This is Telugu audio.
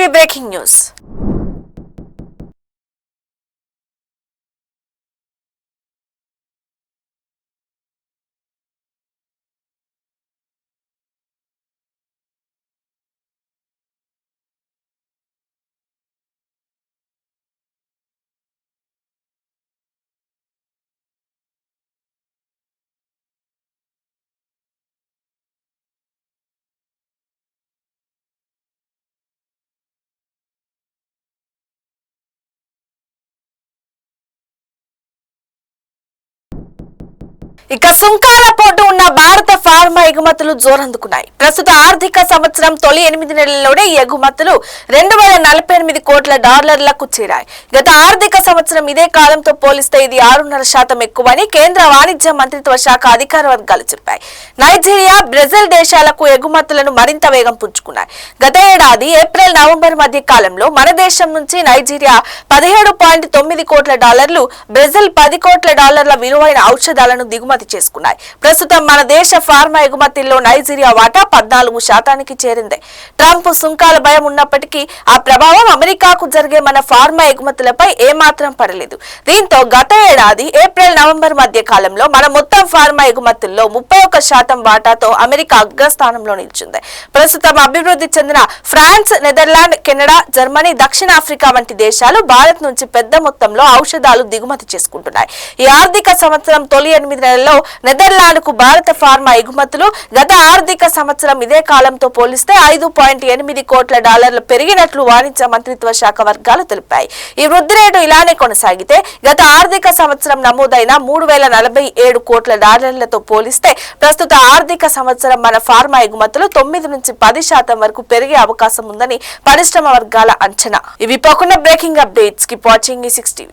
TV breaking news. ఇక సుంకాల పోటు ఉన్న భారత ఫార్మా ఎగుమతులు జోరందుకున్నాయి. ప్రస్తుత ఆర్థిక సంవత్సరం తొలి 8 నెలల్లోనే ఈ ఎగుమతులు 2048 కోట్ల డాలర్లకు చేరాయి. గత ఆర్థిక సంవత్సరం ఇదే కాలంతో పోలిస్తే ఇది 6.5% ఎక్కువని కేంద్ర వాణిజ్య మంత్రిత్వ శాఖ అధికార వర్గాలు చెప్పాయి. నైజీరియా, బ్రెజిల్ దేశాలకు ఎగుమతులను మరింత వేగం పుంజుకున్నాయి. గత ఏడాది ఏప్రిల్, నవంబర్ మధ్య కాలంలో మన దేశం నుంచి నైజీరియా 17.9 కోట్ల డాలర్లు, బ్రెజిల్ 10 కోట్ల డాలర్ల విలువైన ఔషధాలను దిగుమతి చేసుకున్నాయి. ప్రస్తుతం మన దేశ ఫార్మా ఎగుమతుల్లో నైజీరియా వాటా 14% చేరింది. ట్రంప్ సుంకాల భయం ఉన్నప్పటికీ ఆ ప్రభావం అమెరికాకు జరిగే మన ఫార్మా ఎగుమతులపై ఏమాత్రం పడలేదు. దీంతో గత ఏడాది ఏప్రిల్, నవంబర్ మధ్య కాలంలో మన మొత్తం ఫార్మా ఎగుమతుల్లో 31% వాటాతో అమెరికా అగ్రస్థానంలో నిలిచింది. ప్రస్తుతం అభివృద్ధి చెందిన ఫ్రాన్స్, నెదర్లాండ్, కెనడా, జర్మనీ, దక్షిణాఫ్రికా వంటి దేశాలు భారత్ నుంచి పెద్ద మొత్తంలో ఔషధాలు దిగుమతి చేసుకుంటున్నాయి. ఈ ఆర్థిక సంవత్సరం తొలి 8 నెలల్లో నెదర్లాండ్ కు భారత ఫార్మా ఎగుమతులు గత ఆర్థిక సంవత్సరం ఇదే కాలంతో పోలిస్తే 5.8 కోట్ల డాలర్లు పెరిగినట్లు వాణిజ్య మంత్రిత్వ శాఖ వర్గాలు తెలిపాయి. ఈ వృద్ధి రేటు ఇలానే కొనసాగితే గత ఆర్థిక సంవత్సరం నమోదైన 3047 కోట్ల డాలర్లతో పోలిస్తే ప్రస్తుత ఆర్థిక సంవత్సరం మన ఫార్మా ఎగుమతులు 9 నుంచి 10% వరకు పెరిగే అవకాశం ఉందని పరిశ్రమ వర్గాల అంచనా. ఇవి పోకుండా breaking updates. Keep watching E6 TV.